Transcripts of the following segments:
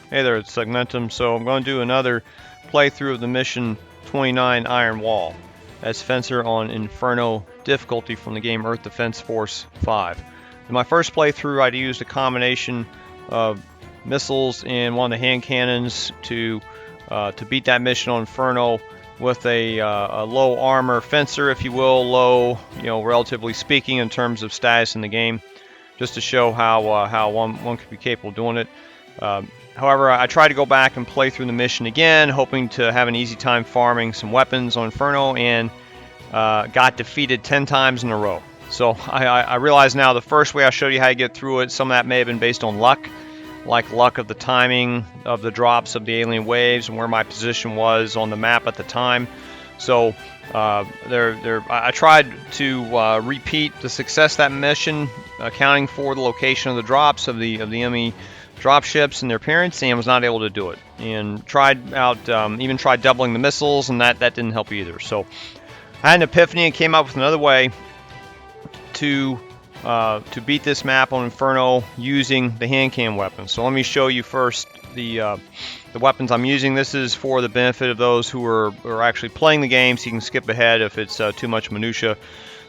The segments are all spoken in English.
Hey there, it's Segmentum. So I'm going to do another playthrough of the mission 29 Iron Wall as Fencer on Inferno difficulty from the game Earth Defense Force 5. In my first playthrough, I used a combination of missiles and one of the hand cannons to beat that mission on Inferno with a low armor Fencer, if you will, low, relatively speaking, in terms of status in the game, just to show how one could be capable of doing it. However, I tried to go back and play through the mission again, hoping to have an easy time farming some weapons on Inferno, and got defeated 10 times in a row. So I realize now the first way I showed you how to get through it, some of that may have been based on luck, like luck of the timing of the drops of the alien waves and where my position was on the map at the time. So I tried to repeat the success of that mission, accounting for the location of the drops of the enemy dropships and their appearance, and was not able to do it. And tried out, even tried doubling the missiles, and that didn't help either. So I had an epiphany and came up with another way to beat this map on Inferno using the hand cannon weapons. So let me show you first the weapons I'm using. This is for the benefit of those who are actually playing the game, so you can skip ahead if it's too much minutia.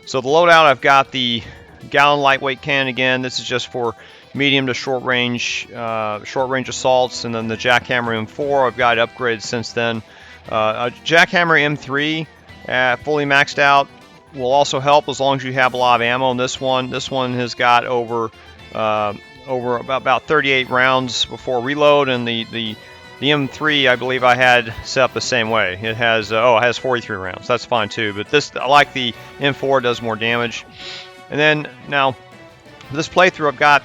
So the loadout, I've got the Galleon Light Weight cannon again. This is just for medium to short range assaults, and then the Jackhammer M4. I've got it upgraded since then. A Jackhammer M3 fully maxed out will also help as long as you have a lot of ammo. And this one has got over about 38 rounds before reload, and the M3 I believe I had set up the same way. It has 43 rounds. That's fine too. But this, I like the M4, does more damage. And then now for this playthrough,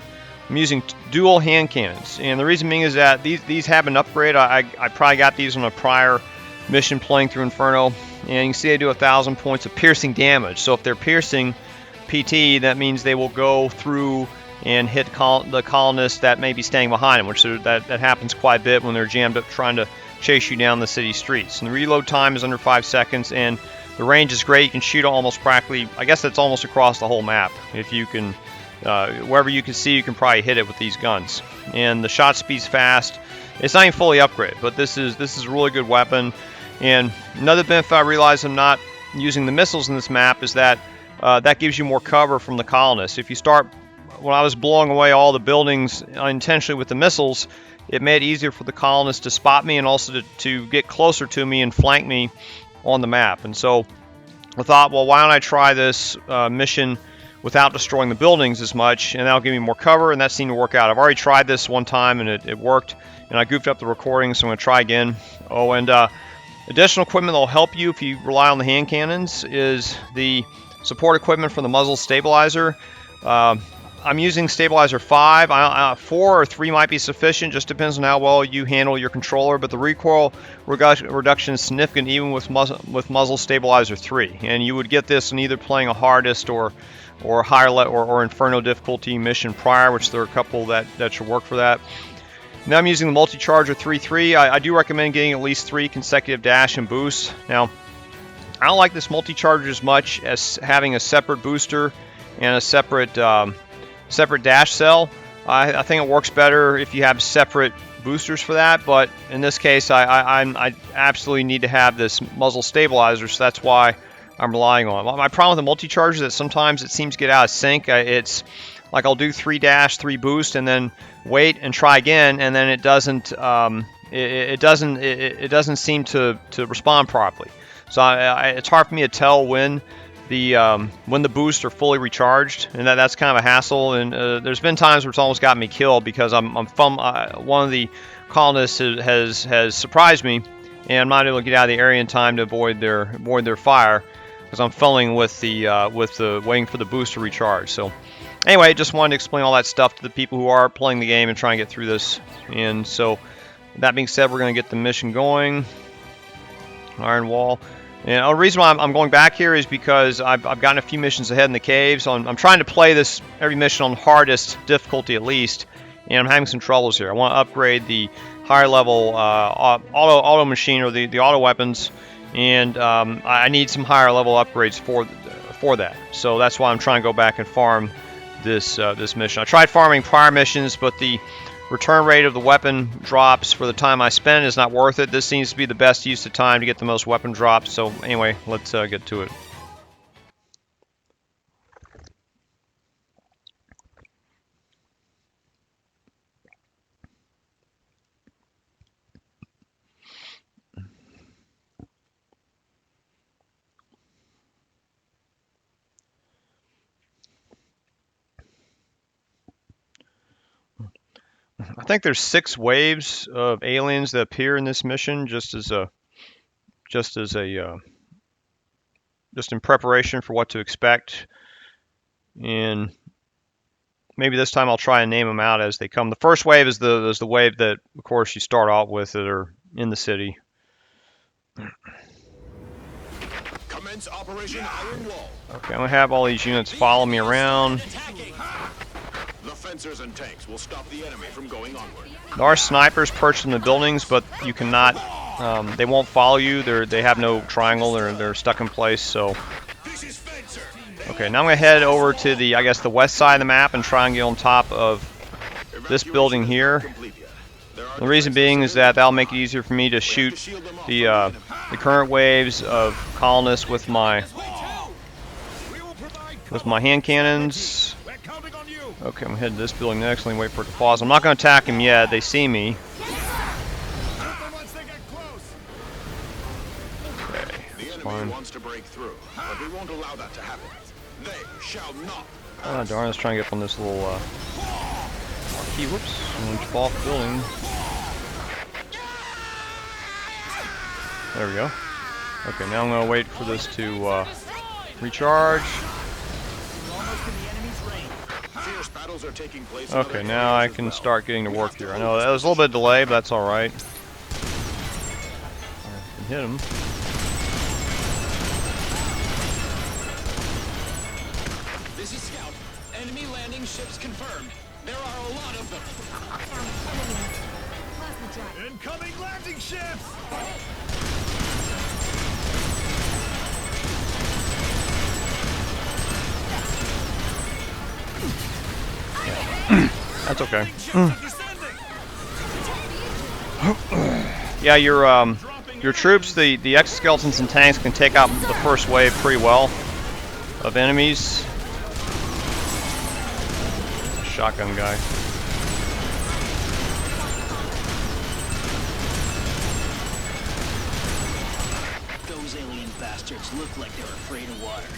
I'm using dual hand cannons, and the reason being is that these have an upgrade. I probably got these on a prior mission playing through Inferno, and you can see they do 1,000 points of piercing damage. So if they're piercing PT, that means they will go through and hit the colonists that may be staying behind them, which that happens quite a bit when they're jammed up trying to chase you down the city streets. And the reload time is under 5 seconds, and the range is great. You can shoot almost practically, I guess that's almost across the whole map. If you can, wherever you can see, you can probably hit it with these guns. And the shot speed's fast. It's not even fully upgraded, but this is a really good weapon. And another benefit I realize I'm not using the missiles in this map is that that gives you more cover from the colonists. If you start, when I was blowing away all the buildings unintentionally with the missiles, it made it easier for the colonists to spot me and also to get closer to me and flank me on the map. And so I thought, well, why don't I try this mission without destroying the buildings as much, and that'll give me more cover, and that seemed to work out. I've already tried this one time, and it worked, and I goofed up the recording, so I'm going to try again. Oh, and additional equipment that will help you if you rely on the hand cannons is the support equipment from the muzzle stabilizer. I'm using stabilizer 5. 4 or 3 might be sufficient, just depends on how well you handle your controller, but the recoil reduction is significant even with muzzle stabilizer 3. And you would get this in either playing a hardest or higher or Inferno difficulty mission prior, which there are a couple that should work for that. Now I'm using the multi-charger 3.3. I do recommend getting at least 3 consecutive dash and boosts. Now, I don't like this multi-charger as much as having a separate booster and a separate dash cell. I think it works better if you have separate boosters for that, but in this case I absolutely need to have this muzzle stabilizer, so that's why I'm relying on it. My problem with the multi-charger is that sometimes it seems to get out of sync. It's like I'll do 3 dash, 3 boost, and then wait and try again, and then it doesn't seem to respond properly. So it's hard for me to tell when the boosts are fully recharged, and that's kind of a hassle. And there's been times where it's almost got me killed because one of the colonists has surprised me, and I'm not able to get out of the area in time to avoid their fire because I'm fumbling with the waiting for the boost to recharge. So anyway, just wanted to explain all that stuff to the people who are playing the game and trying to get through this. And so that being said, we're going to get the mission going. Iron Wall. And the reason why I'm going back here is because I've gotten a few missions ahead in the caves. So I'm trying to play every mission on hardest difficulty at least, and I'm having some troubles here. I want to upgrade the higher level auto machine, or the auto weapons, and I need some higher level upgrades for that. So that's why I'm trying to go back and farm this mission. I tried farming prior missions, but the return rate of the weapon drops for the time I spend is not worth it. This seems to be the best use of time to get the most weapon drops. So anyway, let's get to it. I think there's 6 waves of aliens that appear in this mission, just in preparation for what to expect. And maybe this time I'll try and name them out as they come. The first wave is the wave that, of course, you start out with that are in the city. Commence Operation Iron Wall. Okay, I'm gonna have all these units follow me around. The fencers and tanks will stop the enemy from going onward. There are snipers perched in the buildings, but you cannot. They won't follow you. They have no triangle. They're stuck in place. So. Okay, now I'm gonna head over to the the west side of the map and try and get on top of this building here. The reason being is that that'll make it easier for me to shoot the current waves of colonists with my hand cannons. Okay, I'm gonna head to this building next. Let me wait for it to pause. I'm not gonna attack him yet. They see me. Okay, the enemy wants to break through, but we won't allow that to happen. They shall not. Oh darn! Let's try and get up on this little marquee. Whoops! I'm gonna fall off the building. There we go. Okay, now I'm gonna wait for this to recharge. Okay, now I can start getting to work here. I know that was a little bit of delay, but that's all right. I can hit him. This is Scout. Enemy landing ships confirmed. There are a lot of them. Incoming landing ships! That's okay. Yeah, your troops, the exoskeletons and tanks can take out the first wave pretty well of enemies. Shotgun guy. Those alien bastards look like they're afraid of water,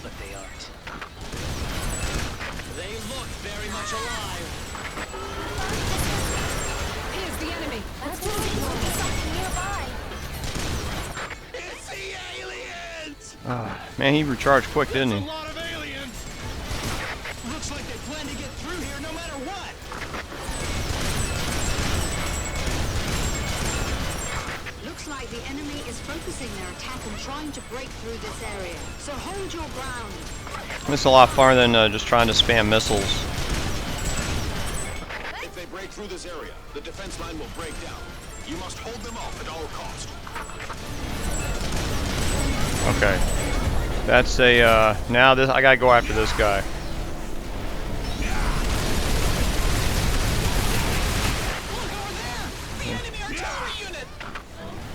but they aren't. They look very much alive. Here's the enemy. Let's do something nearby. It's the aliens! Man, he recharged quick, didn't he? A lot of aliens. Looks like they plan to get through here no matter what. Looks like the enemy is focusing their attack and trying to break through this area. So hold your ground. This is a lot farther than just trying to spam missiles. If they break through this area, the defense line will break down. You must hold them off at all costs. Okay. That's a, now this, I gotta go after this guy.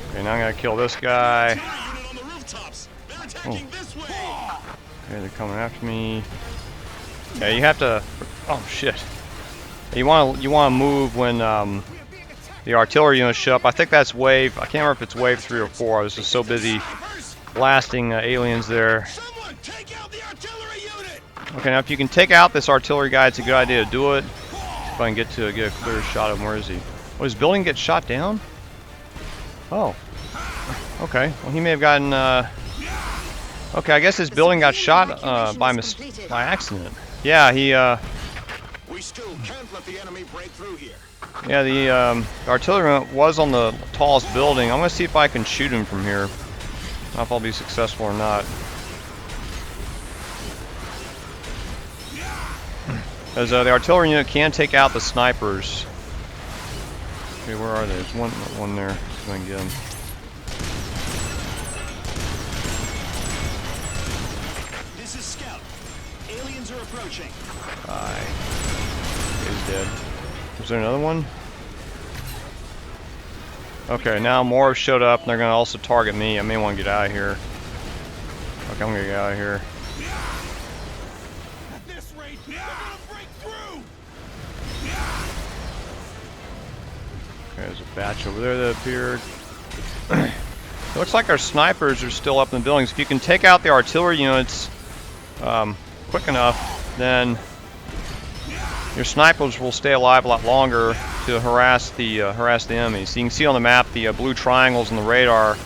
Okay, now I'm gonna kill this guy. Oh. Okay, they're coming after me. Yeah, you have to. Oh shit! You want to move when the artillery units show up. I think that's wave. I can't remember if it's wave 3 or 4. I was just so busy blasting aliens there. Okay, now if you can take out this artillery guy, it's a good idea to do it. If I can get a clear shot of him. Where is he? Oh, his building gets shot down? Oh. Okay. Well, he may have gotten. Okay, I guess his building got shot by accident. Yeah, he. We still can't let the enemy break through here. Yeah, the artillery was on the tallest building. I'm gonna see if I can shoot him from here. I don't know if I'll be successful or not. Because the artillery unit can take out the snipers. Okay, where are they? There's one there. So I can get him. This is Scout. Aliens are approaching. Bye. He's dead. Is there another one? Okay, now more have showed up and they're going to also target me. I may want to get out of here. Okay, I'm going to get out of here. At this rate, they're gonna break through. Okay, there's a batch over there that appeared. It looks like our snipers are still up in the buildings. If you can take out the artillery units quick enough, then your snipers will stay alive a lot longer to harass the enemies. So you can see on the map the blue triangles in the radar.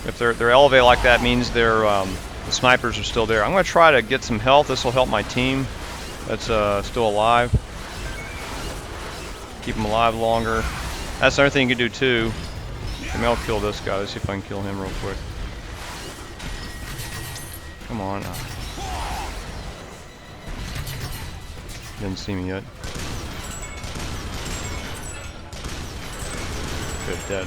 If they're elevated like that, means the snipers are still there. I'm going to try to get some health. This will help my team that's still alive. Keep them alive longer. That's another thing you can do too. Maybe I'll kill this guy. Let's see if I can kill him real quick. Come on. Didn't see me yet. Good, dead.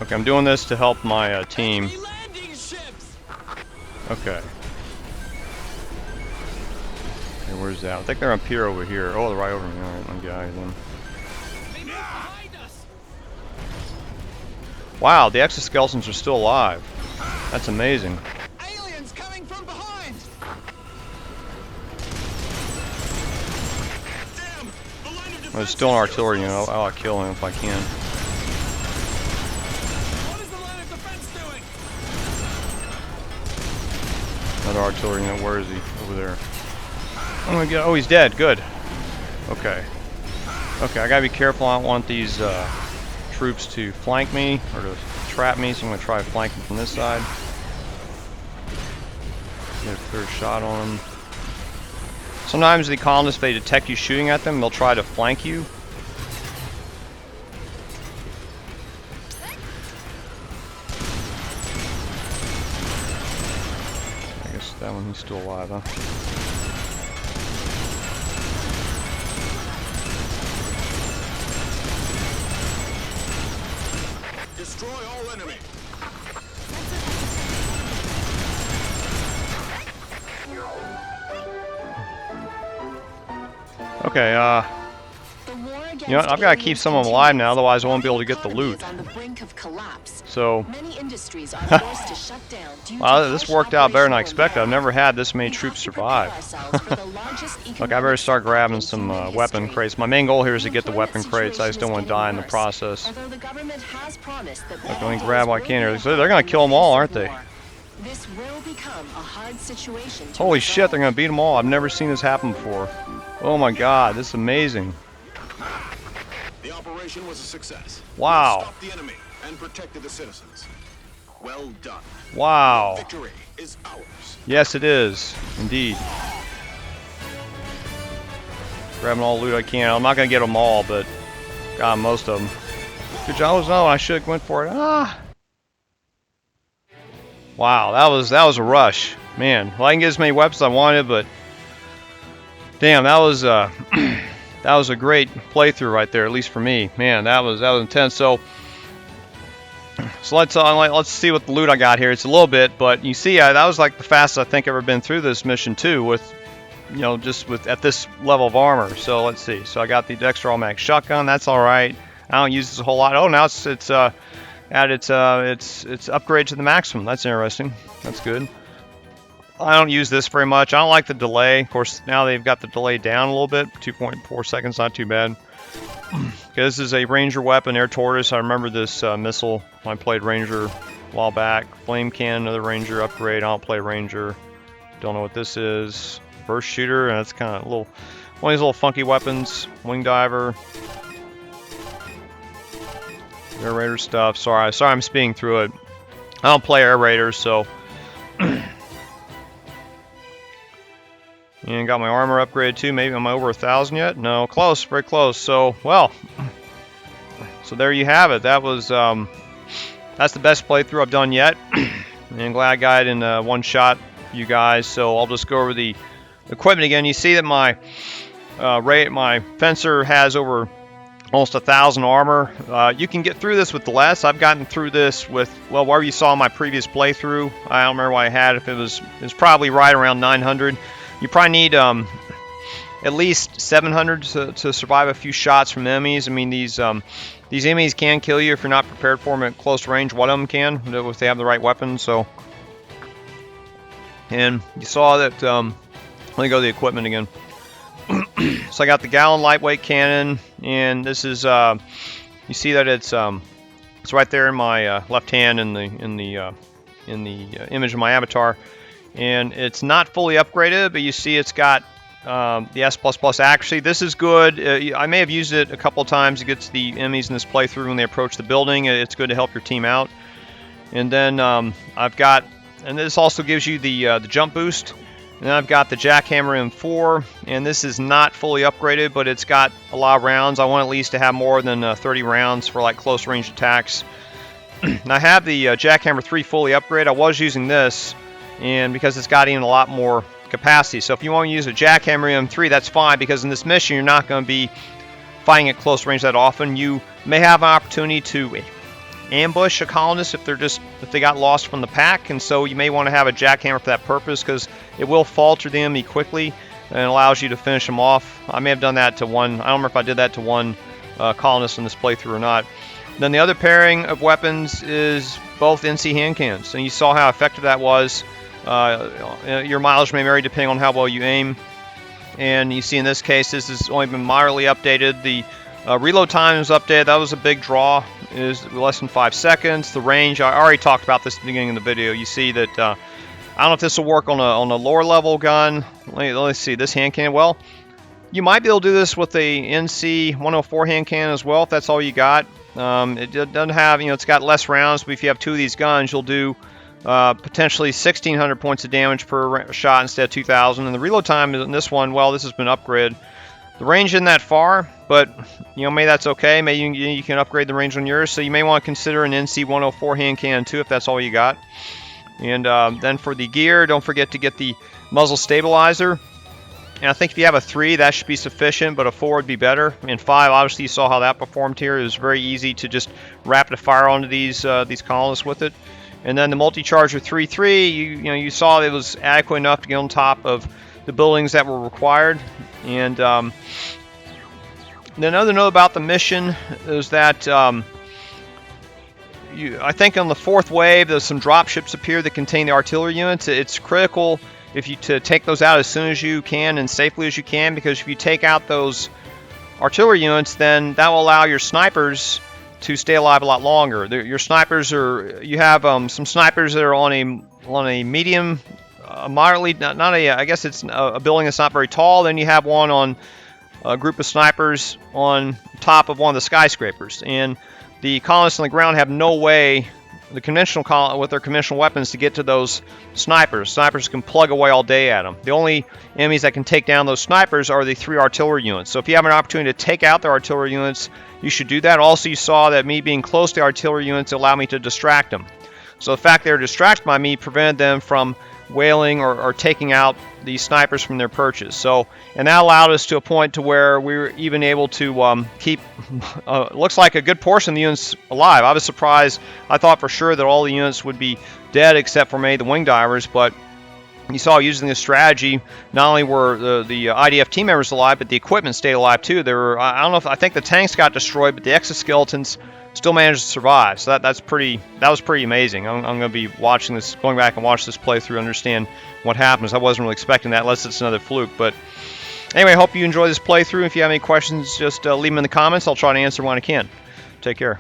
Okay, I'm doing this to help my team. Okay. Okay, where's that? I think they're up here over here. Oh, they're right over me. Alright, let me get out of them. Wow, the exoskeletons are still alive. That's amazing. Aliens coming from behind! Damn! The line of defense There's still an artillery unit. I'll kill him if I can. What is the line of defense doing? Another artillery unit. Where is he? Over there. I'm gonna get. Oh, he's dead. Good. Okay. Okay, I gotta be careful. I don't want these troops to flank me or to trap me, so I'm gonna try flanking from this side. Get a clear shot on them. Sometimes the colonists, if they detect you shooting at them, they'll try to flank you. I guess that one, he's still alive, huh? Destroy all enemy. Okay, you know what, I've got to keep some of them alive now, otherwise I won't be able to get the loot. So, wow, this worked out better than I expected. I've never had this many troops survive. Look, I better start grabbing some weapon crates. My main goal here is to get the weapon crates. I just don't want to die in the process. Look, let me grab what I can here. So they're going to kill them all, aren't they? This will become a hard situation. Holy shit, they're going to beat them all. I've never seen this happen before. Oh my god, this is amazing. The operation was a success. Wow. We stopped the enemy and protected the citizens. Well done. Wow. Victory is ours. Yes, it is. Indeed. Grabbing all the loot I can. I'm not going to get them all, but got most of them. Good job. No, I should have went for it. Ah. Wow, that was a rush. Man, well, I can get as many weapons as I wanted, but damn, that was that was a great playthrough right there, at least for me. Man, that was intense. So let's see what the loot I got here. It's a little bit, but you see, that was like the fastest I think I've ever been through this mission too, with just with at this level of armor. So let's see. So I got the Dexter automatic shotgun. That's all right. I don't use this a whole lot. Oh, now it's upgrade to the maximum. That's interesting. That's good. I don't use this very much. I don't like the delay. Of course, now they've got the delay down a little bit. 2.4 seconds, not too bad. This is a Ranger weapon, Air Tortoise. I remember this missile when I played Ranger a while back. Flame Cannon, another Ranger upgrade. I don't play Ranger. Don't know what this is. Burst Shooter, and that's kind of one of these little funky weapons. Wing Diver. Air Raider stuff. Sorry, I'm speeding through it. I don't play Air Raiders, so. And got my armor upgraded too. Maybe am I over 1,000 yet? No, close, very close. So, well, so there you have it. That was that's the best playthrough I've done yet. And glad I got it in one shot for you guys. So I'll just go over the equipment again. You see that my my fencer has over almost 1,000 armor. You can get through this with less. I've gotten through this with, well, wherever you saw my previous playthrough. I don't remember what I had. If it was probably right around 900. You probably need at least 700 to survive a few shots from enemies. I mean, these enemies can kill you if you're not prepared for them at close range. One of them can, if they have the right weapon. So, and you saw that. Let me go to the equipment again. So I got the Galleon Light Weight cannon, and this is you see that it's right there in my left hand in the image of my avatar, and it's not fully upgraded, but you see it's got the S++ accuracy. This is good. I may have used it a couple of times. It gets the enemies in this playthrough when they approach the building. It's good to help your team out. And then I've got, and this also gives you the jump boost. And then I've got the Jackhammer M3, and this is not fully upgraded, but it's got a lot of rounds. I want at least to have more than 30 rounds for like close range attacks. And I have the Jackhammer 3 fully upgraded. I was using this, and because it's got even a lot more capacity. So if you want to use a Jackhammer M3, that's fine, because in this mission you're not going to be fighting at close range that often. You may have an opportunity to ambush a colonist if they got lost from the pack, and so you may want to have a jackhammer for that purpose, because it will falter the enemy quickly and allows you to finish them off. I may have done that to one. I don't remember if I did that to one colonist in this playthrough or not. Then the other pairing of weapons is both NC hand cannons, and you saw how effective that was. Your mileage may vary depending on how well you aim, and you see in this case this has only been moderately updated. The reload time is updated. That was a big draw. It is less than 5 seconds. The range, I already talked about this at the beginning of the video. You see that I don't know if this will work on a lower level gun. Let's see this hand cannon. Well, you might be able to do this with a NC201 hand cannon as well if that's all you got. It doesn't have, it's got less rounds, but if you have two of these guns, you'll do potentially 1,600 points of damage per shot instead of 2,000. And the reload time in this one, well, this has been upgraded. The range isn't that far, but maybe that's okay. Maybe you can upgrade the range on yours. So you may want to consider an NC201 hand cannon too if that's all you got. And then for the gear, don't forget to get the muzzle stabilizer. And I think if you have a 3, that should be sufficient, but a 4 would be better. And 5, obviously you saw how that performed here. It was very easy to just rapid fire onto these colonists with it. And then the multi-charger 3.3, you saw it was adequate enough to get on top of the buildings that were required. And then another note about the mission is that I think on the 4th wave there's some drop ships appear that contain the artillery units. It's critical to take those out as soon as you can and safely as you can, because if you take out those artillery units, then that will allow your snipers to stay alive a lot longer. Your snipers you have some snipers that are on a medium, moderately, I guess it's a building that's not very tall. Then you have one on a group of snipers on top of one of the skyscrapers, and the colonists on the ground have no way, with their conventional weapons, to get to those snipers. Snipers can plug away all day at them. The only enemies that can take down those snipers are the 3 artillery units. So if you have an opportunity to take out their artillery units, you should do that. Also, you saw that me being close to the artillery units allowed me to distract them. So the fact they were distracted by me prevented them from wailing or taking out the snipers from their perches. So, and that allowed us to a point to where we were even able to keep looks like a good portion of the units alive. I was surprised. I thought for sure that all the units would be dead except for maybe the wing divers, but you saw using this strategy, not only were the IDF team members alive, but the equipment stayed alive too. I think the tanks got destroyed, but the exoskeletons still managed to survive. So that was pretty amazing. I'm going to be going back and watch this playthrough, understand what happens. I wasn't really expecting that, unless it's another fluke. But anyway, I hope you enjoy this playthrough. If you have any questions, just leave them in the comments. I'll try to answer when I can. Take care.